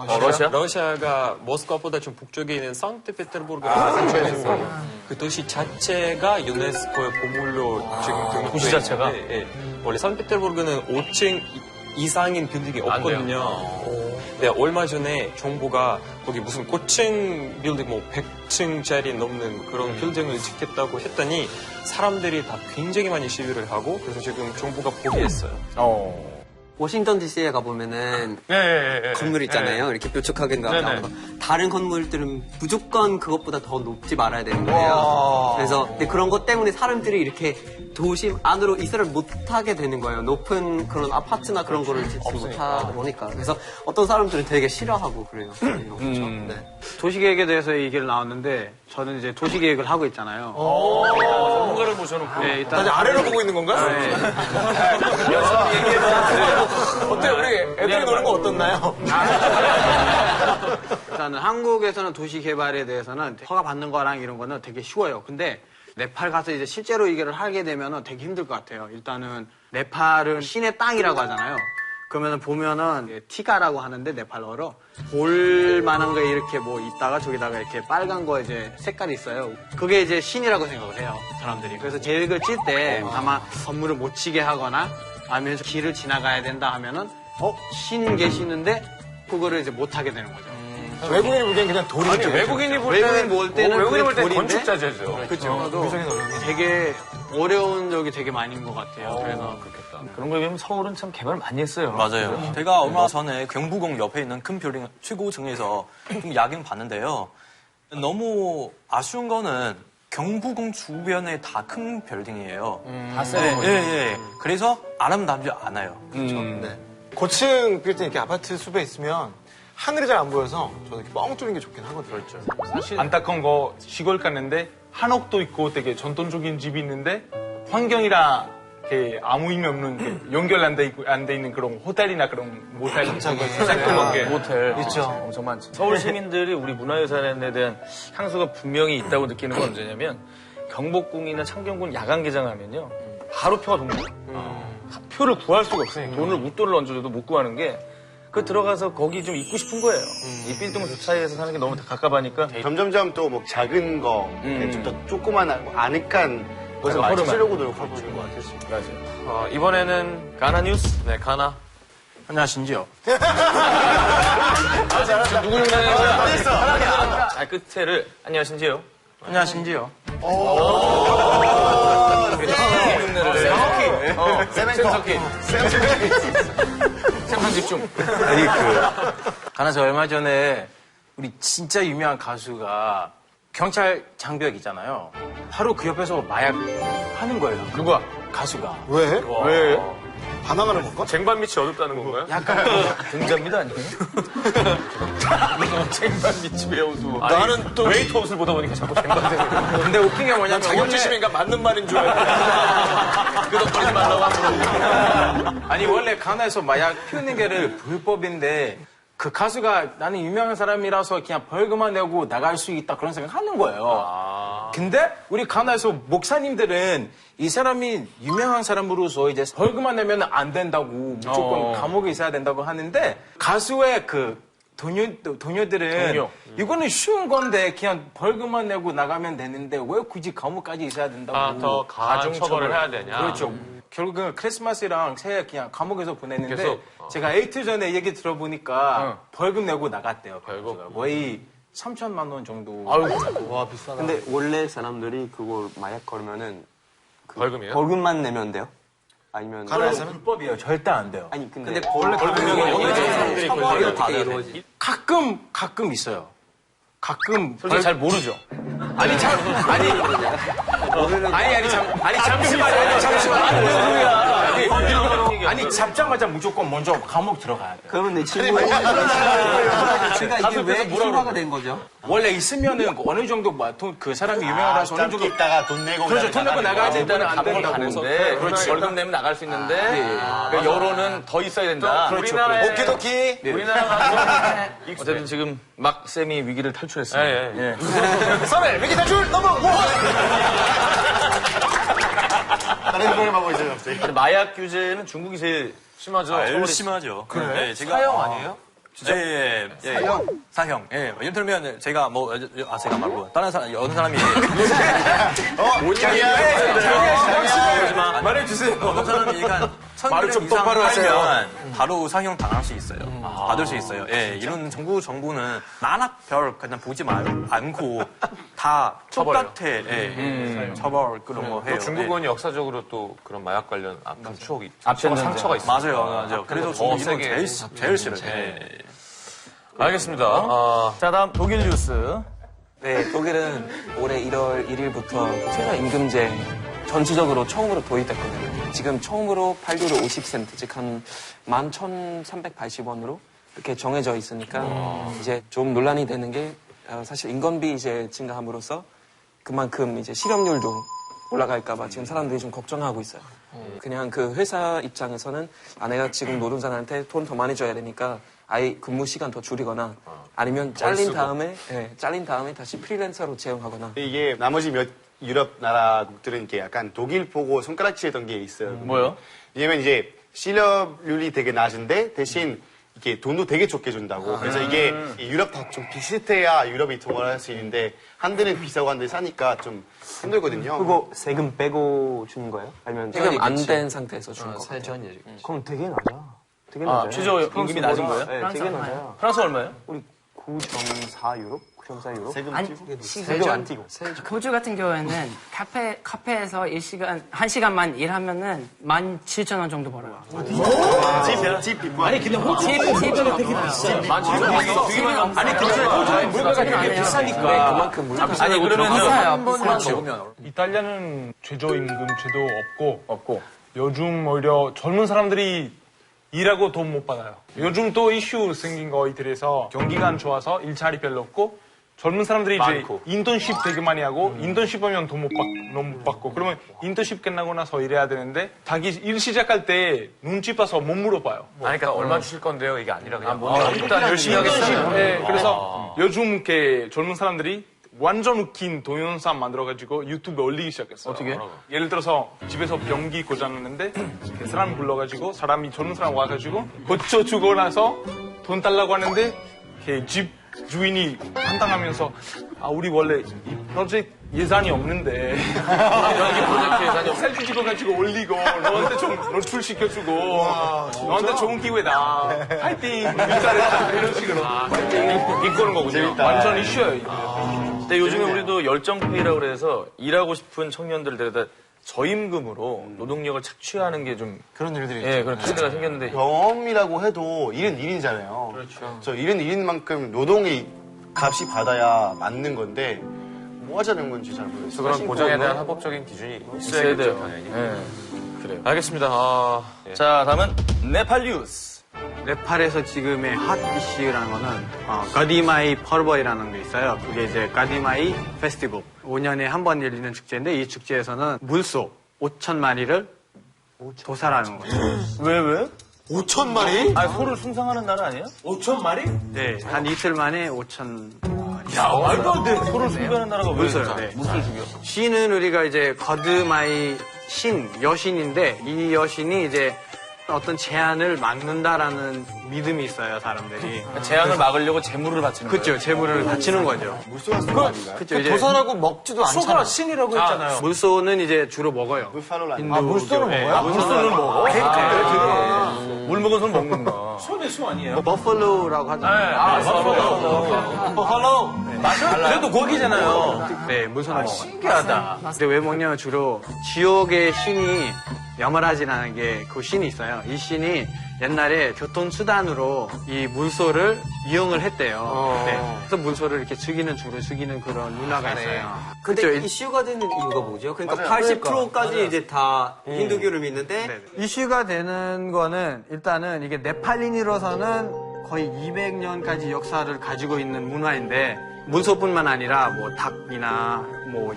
러시아? 러시아가 모스크바보다 좀 북쪽에 있는 상트페테르부르크라는 근처에 있어요. 그 도시 자체가 유네스코의 보물로 지금 등록돼 도시 자체가? 있는데, 원래 상트페테르부르크는 5층 이상인 빌딩이 없거든요. 네, 얼마 전에 정부가 거기 무슨 고층 빌딩, 뭐 100층짜리 넘는 그런 빌딩을 짓겠다고 했더니 사람들이 다 굉장히 많이 시위를 하고 그래서 지금 정부가 포기했어요. 워싱턴 DC에 가보면은 예. 건물 있잖아요. 이렇게 뾰족하게 나오는 거. 다른 건물들은 무조건 그것보다 더 높지 말아야 되는 거예요. 그래서 근데 그런 것 때문에 사람들이 이렇게 도심 안으로 이사를 못하게 되는 거예요. 높은 그런 아파트나 그런 거를 짓지 못하다 보니까. 그래서 어떤 사람들은 되게 싫어하고 그래요. 네. 도시계획에 대해서 얘기를 나왔는데 저는 이제 도시계획을 하고 있잖아요. 전문가를 모셔놓고. 네, 일단 다들 아래로 보고 있는 건가? 네. 어때요? 우리 애들이 노는 거 어떻나요? 일단은 한국에서는 도시 개발에 대해서는 허가 받는 거랑 이런 거는 되게 쉬워요. 근데 네팔 가서 이제 실제로 이거를 하게 되면은 되게 힘들 것 같아요. 일단은 네팔은 신의 땅이라고 하잖아요. 그러면은 보면은 티가라고 하는데 네팔어로 볼 만한 거 이렇게 뭐 있다가 저기다가 이렇게 빨간 거 이제 색깔이 있어요. 그게 이제 신이라고 생각을 해요, 사람들이. 그래서 계획을 cil때 아마 건물을 못 치게 하거나 아니면 길을 지나가야 된다 하면은 신 계시는데 그거를 이제 못 하게 되는 거죠. 외국인이 보기엔 그냥 돌이 아니, 외국인이 볼 때는 건축자재죠. 그렇죠. 되게 어려운 적이 되게 많은 것 같아요. 그래서 그런 거에 비하면 서울은 참 개발 많이 했어요. 맞아요. 제가 얼마 전에 경부공 옆에 있는 큰 빌딩 최고층에서 좀 야경 봤는데요. 너무 아쉬운 거는 경부공 주변에 다 큰 빌딩이에요. 다 세요. 예. 그래서 아름답지 않아요. 고층 빌딩 이렇게 아파트 숲에 있으면 하늘이 잘 안 보여서 저는 이렇게 뻥 뚫린 게 좋긴 하거든요. 사실 안타까운 거 시골 갔는데 한옥도 있고 되게 전통적인 집이 있는데 환경이랑 이렇게 아무 의미 없는 게 연결 안 돼 있는 그런 호텔이나 그런 모텔 새콤하게 모텔. 있죠. 정말 서울 시민들이 우리 문화유산에 대한 향수가 분명히 있다고 느끼는 건 언제냐면 경복궁이나 창경궁 야간 개장하면요 바로 표가 동네요. 표를 구할 수가 없어요. 돈을 웃돈을 얹어줘도 못 구하는 게 그 들어가서 거기 좀 있고 싶은 거예요. 이 빌딩 사이에서 사는 게 너무 가깝하니까 점점점 또 뭐 작은 거, 좀 더 조그만하고 아늑한 것을 많이 찾으려고 노력하고 있는 것 같아요. 맞아요. 이번에는 가나 뉴스. 네, 가나. 안녕하신지요? 누구 생각나요? 자, 끝에를 안녕하신지요? 안녕하신지요? 샘석희. 생산 집중. 아니 가나 저 얼마 전에 우리 진짜 유명한 가수가 경찰 장벽 있잖아요. 바로 그 옆에서 마약 하는 거예요. 누가? 가수가. 왜? 왜? 반항하는 건가? 쟁반 밑이 어둡다는 건가요? 약간 등잔밑 아니에요? 쟁반 밑이 왜 어두워? 나는 또 웨이트 옷을 보다 보니까 자꾸 쟁반 되는 거야. 근데 웃긴 게 뭐냐면 자격지심인가 맞는 말인 줄 알고. 끄덕거리지 말라고 하고. 아니 원래 가나에서 마약 피우는 게를 불법인데 그 가수가 나는 유명한 사람이라서 그냥 벌금만 내고 나갈 수 있다 그런 생각 하는 거예요. 근데 우리 가나에서 목사님들은 이 사람이 유명한 사람으로서 이제 벌금만 내면 안 된다고 무조건 감옥에 있어야 된다고 하는데 가수의 그 동료들은 이거는 쉬운 건데 그냥 벌금만 내고 나가면 되는데 왜 굳이 감옥까지 있어야 된다고. 더 가중 처벌을 해야 되냐? 그렇죠. 결국은 크리스마스랑 새해 그냥 감옥에서 보냈는데 계속, 제가 에이트 전에 얘기 들어보니까 벌금 내고 나갔대요. 벌금? 거의 3천만 원 정도. 와, 비싸다. 근데 원래 사람들이 그걸 마약 걸면은 벌금이에요? 벌금만 내면 돼요? 아니면 가나에서는? 불법이에요. 절대 안 돼요. 아니 근데 원래 벌금이 처벌이 어떻게 이루어지? 가끔 있어요. 가끔 솔직히 잘 모르죠. 아니 잡자마자 무조건 먼저 감옥 들어가야 돼요. 그러면 내 친구가 이게 왜 희화가 된 거죠? 원래 있으면은 어느 정도 그 사람이 유명하다서 어느 정도 있다가 돈 내고 그렇죠. 돈 내고 나가야지. 일단은 안 감옥을 된다고. 가는데 그렇지. 벌금 내면 나갈 수 있는데 그 여론은 더 있어야 된다. 우리나라에 오키도키. 우리나라가 어쨌든 지금 막 쌤이 위기를 탈출했어요. 예. 선을 위기 탈출 넘버 1. 다른 걸 하고 있어요, 갑자기. 근데 마약 규제는 중국이 제일 심하죠. 제일 심하죠. 그래? 네, 제가 사형 아니에요? 예. 사형. 예. 예를 들면 제가 제가 말고 다른 사람 어느 사람이 말해주세요. 어느 사람이 그러니까 말을 좀 1,000kg 이상 똑바로 하세요. 하면 바로 사형 당할 수 있어요. 받을 수 있어요. 예. 이런 정부는 나락별 그냥 보지 않고 다 똑같아. 예. 처벌 그런 거 해요. 중국은 역사적으로 또 그런 마약 관련 아픈 추억이 아픈 상처가 있어요. 맞아요. 그래서 더 중국은 세게 제일 싫어요. 예. 알겠습니다. 자, 다음 독일 뉴스. 네, 독일은 올해 1월 1일부터 최저임금제 전체적으로 처음으로 도입됐거든요. 지금 처음으로 8유로 50센트, 즉 한 11,380원으로 이렇게 정해져 있으니까 이제 좀 논란이 되는 게 사실 인건비 이제 증가함으로써 그만큼 이제 실업률도 올라갈까봐 지금 사람들이 좀 걱정하고 있어요. 그냥 그 회사 입장에서는 내가 지금 노동자한테 돈 더 많이 줘야 되니까 아예 근무 시간 더 줄이거나 아니면 잘린 다음에 다시 프리랜서로 채용하거나. 이게 나머지 몇 유럽 나라국들은 이렇게 약간 독일 보고 손가락질했던 게 있어요. 뭐요? 왜냐면 이제 실업률이 되게 낮은데 대신 이렇게 돈도 되게 적게 준다고. 그래서 이게 유럽 다 좀 비슷해야 유럽이 동원할 수 있는데 한 데는 비싸고 한 데는 싸니까 좀 힘들거든요. 그거 세금 빼고 주는 거예요? 아니면 세금 안 된 상태에서 주는 거? 그럼 되게 낮아. 되게 최저 임금이 낮은 거예요? 네, 되게 낮아요. 프랑스 얼마예요? 우리 9.4유로? 9.4유로? 세금 아니, 찌고. 세금 안 띄고. 호주 같은 경우에는 카페에서 1시간만 일하면은 17,000원 정도 벌어요. 집 비법. 아니 근데 호주 팁이 되게 비싸요. 아니 근데 호주의 물가가 되게 비싸니까. 그만큼 물가. 아니, 그러면 비싸요. 먹으면 이탈리아는 최저임금제도 없고 요즘 오히려 젊은 사람들이 일하고 돈 못 받아요. 요즘 또 이슈 생긴 거이들에서 경기가 안 좋아서 일자리 별로 없고 젊은 사람들이 이제 인턴십 되게 많이 하고 인턴십 하면 돈 못 받고 그러면 인턴십 끝나고 나서 일해야 되는데 자기 일 시작할 때 눈치 봐서 못 물어봐요. 그러니까 얼마 주실 건데요? 이게 아니라 그냥 일단 열심히 하겠습니다. 네, 그래서 요즘 이렇게 젊은 사람들이 완전 웃긴 동영상 만들어가지고 유튜브에 올리기 시작했어요. 어떻게? 예를 들어서 집에서 변기 고장났는데 사람 불러가지고 사람이 젊은 사람 와가지고 고쳐주고 나서 돈 달라고 하는데 집 주인이 판단하면서 우리 원래 이 프로젝트 예산이 없는데 여기 프로젝트 예산이 없어. 셀ф이 찍어가지고 올리고 너한테 좀 노출시켜주고 너한테 좋은 기회다. 파이팅! 잘했다. 이런 식으로 이끄는 거군요. 완전 이슈예요. 이게. 근데 요즘에 우리도 열정페이라고 그래서 일하고 싶은 청년들을 데려다 저임금으로 노동력을 착취하는 게 좀 그런 일들이 예, 그런 트렌드가 생겼는데 경험이라고 해도 일은 일이잖아요. 그렇죠. 저 일은 일인 만큼 노동이 값이 받아야 맞는 건데 뭐 하자는 건지 잘 모르겠어요. 그런 보장에 대한 합법적인 기준이 있어야 돼요. 당연히. 예, 그래요. 알겠습니다. 자, 다음은 네팔 뉴스. 네팔에서 지금의 핫 이슈라는 거는 가디마이 퍼벌이라는 게 있어요. 그게 이제 가디마이 페스티벌. 5년에 한 번 열리는 축제인데 이 축제에서는 물소 5,000마리를 도살하는 거죠. 왜? 5,000마리? 소를 숭상하는 나라 아니에요? 5,000마리? 네, 한 이틀 만에 5,000마리. 야, 말도 안 돼. 소를 숭배하는 나라가 왜 물소요. 있어요? 네. 무슨 죽여? 신은 우리가 이제 거드마이 여신인데 이 여신이 이제 어떤 제한을 막는다라는 믿음이 있어요, 사람들이. 재앙을 막으려고 재물을 바치는 거예요. 그렇죠, 제물을 바치는 거죠. 물소가 쓰는 거 아닌가요? 그렇죠, 이제 도살하고 먹지도 않잖아. 소가 신이라고 했잖아요. 물소는 이제 주로 먹어요. 물파를 안 물소는 먹어요? 물소는 먹어? 물 먹은 손 먹는구나. 소는 소 아니에요? 버펄로라고 하잖아요. 버팔로. 맞아? 그래도 고기잖아요. 네, 물소는 먹어요. 신기하다. 근데 왜 먹냐면 주로 지옥의 신이 여머라지라는 게 그 신이 있어요. 이 신이 옛날에 교통수단으로 이 물소를 이용을 했대요. 네. 그래서 물소를 이렇게 주로 죽이는 그런 문화가 있어요. 근데 그렇죠. 이슈가 되는 이유가 뭐죠? 그러니까 80%까지 이제 다 힌두교를 믿는데 네. 이슈가 되는 거는 일단은 이게 네팔인으로서는 거의 200년까지 역사를 가지고 있는 문화인데 물소뿐만 아니라 뭐 닭이나 뭐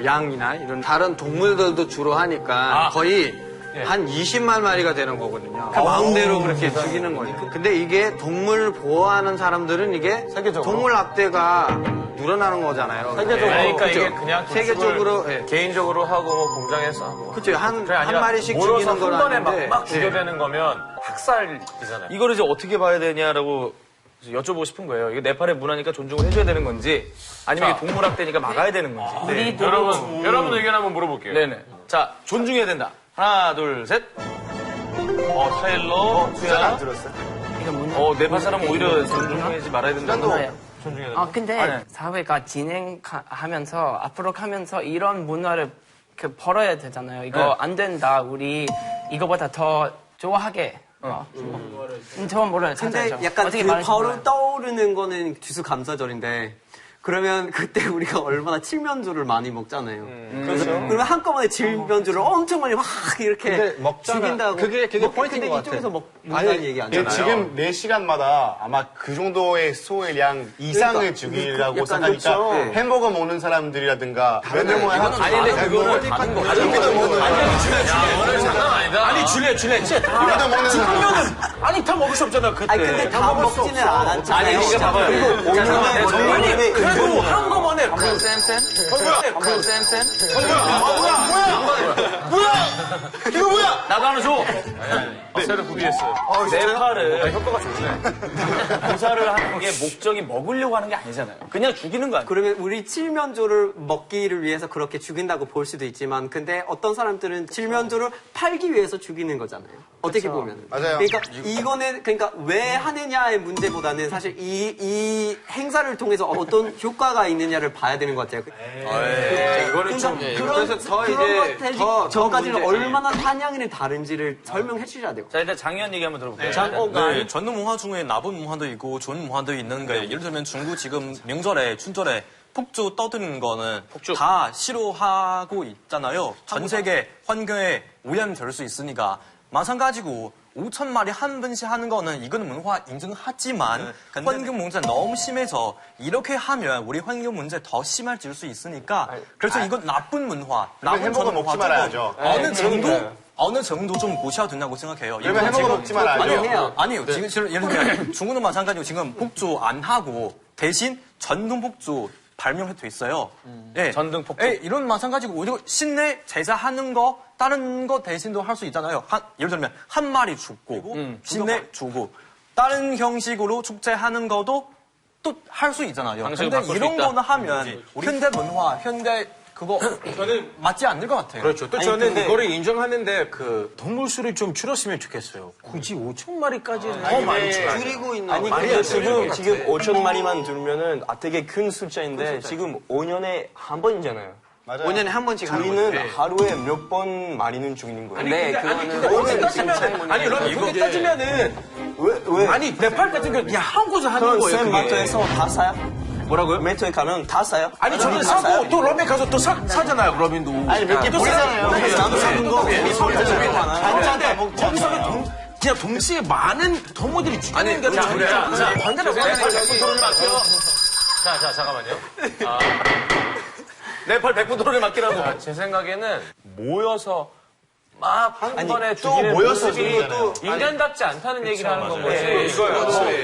양이나 이런 다른 동물들도 주로 하니까 거의 한 20만 마리가 되는 거거든요. 마음대로 그렇게 죽이는 거니까. 근데 이게 동물 보호하는 사람들은 이게 동물 학대가 늘어나는 거잖아요. 세계적으로. 그러니까 그렇죠. 이게 그냥 세계적으로 예. 개인적으로 하고 뭐 공장에서 하고. 그렇죠. 한 아니라 마리씩 몰아서 죽이는 건 한 번에 아닌데 막 죽여대는 거면 학살이잖아요. 이걸 이제 어떻게 봐야 되냐라고 그래서 여쭤보고 싶은 거예요. 이게 네팔의 문화니까 존중을 해줘야 되는 건지 아니면 이게 동물학대니까 막아야 되는 건지. 네. 여러분 의견 한번 물어볼게요. 네네. 자, 존중해야 된다. 하나, 둘, 셋. 타일러, 수야. 안 들었어요? 네팔 사람은 오히려 존중하지 말아야 된다고. 근데 사회가 진행하면서 앞으로 가면서 이런 문화를 벌어야 되잖아요. 이거 안 된다. 우리 이거보다 더 좋아하게. 저 몰라요. 근데 찾아야죠. 약간 어떻게 그 말하는지 바로 몰라요. 떠오르는 거는 추수감사절인데 그러면 그때 우리가 얼마나 칠면조를 많이 먹잖아요. 그러면 한꺼번에 칠면조를 엄청 많이 막 이렇게 죽인다고. 그게 포인트인 근데 것 같아. 이쪽에서 먹는다는 얘기 아니잖아요. 지금 4시간마다 아마 그 정도의 소일량 이상을 죽이려고 약간 생각하니까 그렇죠. 햄버거 먹는 사람들이라든가 맨날 먹는 아니, 근데 그거를 다른 거. 아니 줄래 진짜 여기도 먹는 사람 아니 다 먹을 수 없잖아 그때. 아니 근데 다 먹지는 않았잖아요. 아니, 이거 봐봐요. 아니 그래도 한꺼번에 이거 뭐야? 나도 하나 줘. 새로 구비했어요. 네팔은 효과가 좋네. 부사를 하는 게 목적이 먹으려고 하는 게 아니잖아요. 그냥 죽이는 거 아니에요. 그러면 우리 칠면조를 먹기를 위해서 그렇게 죽인다고 볼 수도 있지만 근데 어떤 사람들은 칠면조를 팔기 위해서 죽이는 거잖아요. 어떻게 보면. 맞아요. 그러니까 이거는 그러니까 왜 하느냐의 문제보다는 사실 이 행사를 통해서 어떤 효과가 있느냐를 봐야 되는 것 같아요. 이거는 좀 그래서 더 이제 더 저까지는 문제지. 얼마나 한양이 다른지를 설명해 주셔야 돼요. 자, 일단 장현 얘기 한번 들어볼게요. 네, 전통 문화 중에 나쁜 문화도 있고 좋은 문화도 있는 거예요. 예를 들면 중국 지금 명절에 춘절에 폭죽 떠드는 거는 다 싫어하고 있잖아요. 전 세계 환경에 오염 될 수 있으니까 마찬가지고 5,000마리 한 번씩 하는 거는 이거는 문화 인정하지만 환경 문제 너무 심해서 이렇게 하면 우리 환경 문제 더 심해질 수 있으니까 그래서 이건 나쁜 문화, 나쁜 햄버거 전통 먹지 문화 말아야죠. 어느 정도 좀 고쳐야 된다고 생각해요. 그러면 햄버거 지금- 먹지 말아야죠. 아니요. 지금 예를 들면 중국은 마찬가지고 지금 폭주 안 하고 대신 전동 폭주 발명해도 있어요. 예. 전등 폭주. 예, 이런 마찬가지고 오히려 신내 제사하는 거 다른 거 대신도 할 수 있잖아요. 예를 들면 한 마리 죽고 신내 주고 다른 형식으로 축제하는 거도 또 할 수 있잖아요. 방식을 근데 바꿀 수 이런 있다. 거는 하면 현대 문화, 현대 그거 저는 맞지 않을 것 같아요. 그렇죠. 또 저는 이거를 인정하는데 그 동물 수를 좀 줄였으면 좋겠어요. 굳이 5,000마리까지는 더 많이 줄이고 있는 아니 근데 지금 5,000마리만 두면은 되게 큰 숫자인데 지금 5년에 한 번이잖아요. 맞아요. 5년에 한 번씩 하는 거죠. 우리는 하루에 몇 번 마리는 죽이는 거예요. 근데 그거는 그렇게 따지면은 아니 여러분 그렇게 따지면은 왜? 아니 네팔 같은 경우 그냥 한국에서 하는 그럼 거예요. 쌤 그게. 마트에서 다 사요? 뭐라고요? 마트에 가면 다 사요? 아니 저는 다 사요? 사고 또 러빈 가서 또 사잖아요. 러빈도. 아니, 몇개 또 보이잖아요. 사요. 나도 사는 거 근데 거기서 그냥 동시에 많은 동물들이 죽이는 게 아니라 반대로 자, 잠깐만요. 네팔 100분 토론에 맡기라고. 제 생각에는 모여서 막 한 번에 또 죽이는 모여서 모습이 죽이잖아요. 인간답지 않다는 얘기를 하는 건 거지.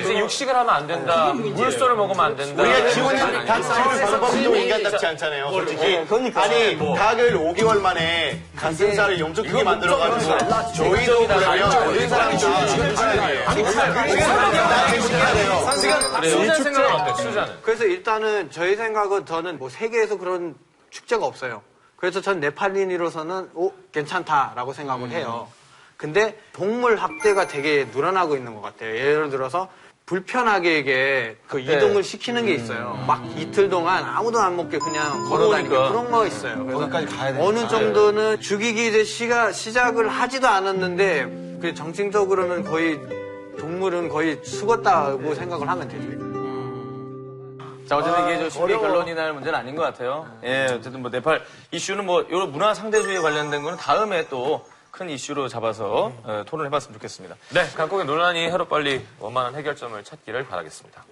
이제 육식을 하면 안 된다. 물소를 먹으면 안 된다. 우리가 키우는 닭 키우는 방법도 인간답지 않잖아요, 솔직히. 아니, 닭을 5개월 만에 가슴살을 엄청 크게 만들어가지고 저희도 그러면 모든 사람이 다 죽여주잖아요. 아니, 수잔 생각은 어때? 수잔은? 그래서 일단은 저희 생각은 저는 뭐 세계에서 그런 축제가 없어요. 그래서 전 네팔인으로서는 괜찮다라고 생각을 해요. 근데 동물 학대가 되게 늘어나고 있는 것 같아요. 예를 들어서 불편하게 이게 그 이동을 시키는 게 있어요. 막 이틀 동안 아무도 안 먹게 그냥 걸어다니고 그런 거 있어요. 그래서 어느 정도는 죽이기 이제 시작을 하지도 않았는데 그 정신적으로는 거의 동물은 거의 죽었다고 생각을 하면 되죠. 자, 어쨌든 이게 좀 쉽게 결론이 날 문제는 아닌 것 같아요. 예, 어쨌든 뭐 네팔 이슈는 뭐 이런 문화 상대주의에 관련된 거는 다음에 또 큰 이슈로 잡아서 토론을 해봤으면 좋겠습니다. 네, 각국의 논란이 하루빨리 원만한 해결점을 찾기를 바라겠습니다.